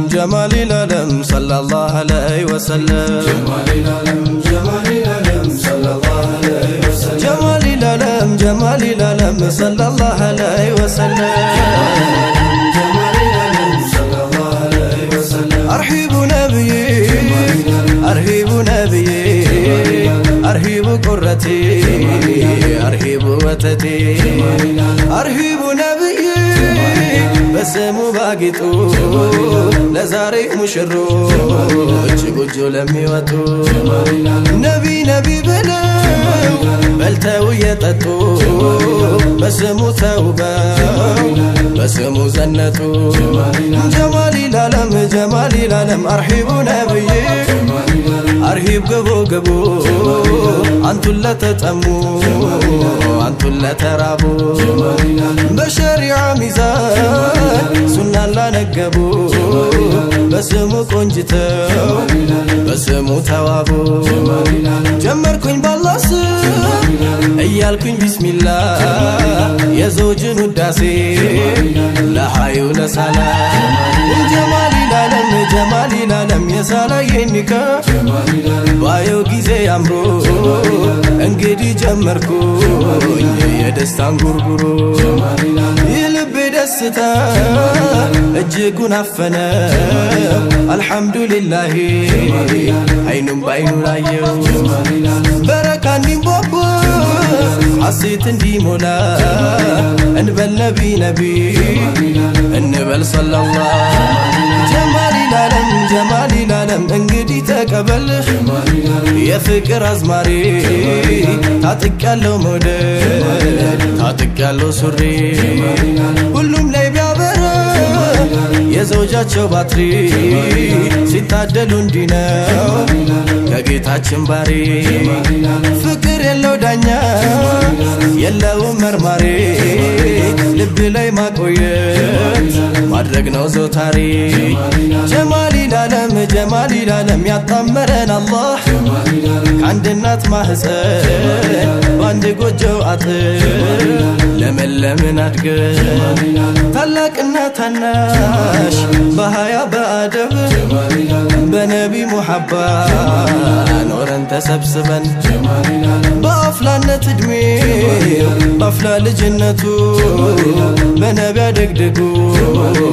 جمال العالم صلى الله عليه وسلم جمال العالم صلى الله عليه وسلم جمال العالم صلى الله عليه وسلم جمال العالم صلى الله عليه وسلم أرحب نبيي أرحب نبيي أرحب قرتي أرحب وتتي أرحب نبيي بسمو باقيتو لزاري مشروج قجو لمي وتو نبي بلو بلتو يتتو بسمو توباو بسمو زنتو جمال العالم أرحب نبيي أرحب قبو أنتو لا تتأمو أنتو لا ترابو بشريع ميزان سنة لا نقبو بسمو كنجتو بسمو توابو جمركن بالله ايالكن بسم الله يزوجن وداسي لا حيو لسلام جمال العالم يسالا ينكا بايو غيزي امرو انغدي جمركو يدستان غرغرو يلب دستا اجيكون عفنا الحمد لله عينم بعين لايو بركان بوبو حسيت اندي مولا انبل نبي انبل صلى الله جمال العالم انغدي تقبل يا فكر ازماري ታጥቃለው ሞደል ታጥቃለው ሱሪ ሁሉም ላይ ቢያበራ የዘውጃቸው ባትሪ ሲታደሉ እንዲነው ከጌታችን ባሪ ፍቅር የለው ዳኛ የለው መርማሪ ልብ ላይ ማቆየት ማድረግ ነው ዘውታሪ ጀማል العالم ያጣመረን አላህ ከአንድ እናት ማህፀን በአንድ ጎጆ አጥር ለመለምን አድገን ታላቅና ታናሽ በሃያ በአደብ በነቢ ሙሐባ ኖረን ተሰብስበን በአፍላነት እድሜ በአፍላ ልጅነቱ በነቢ አደግድጉ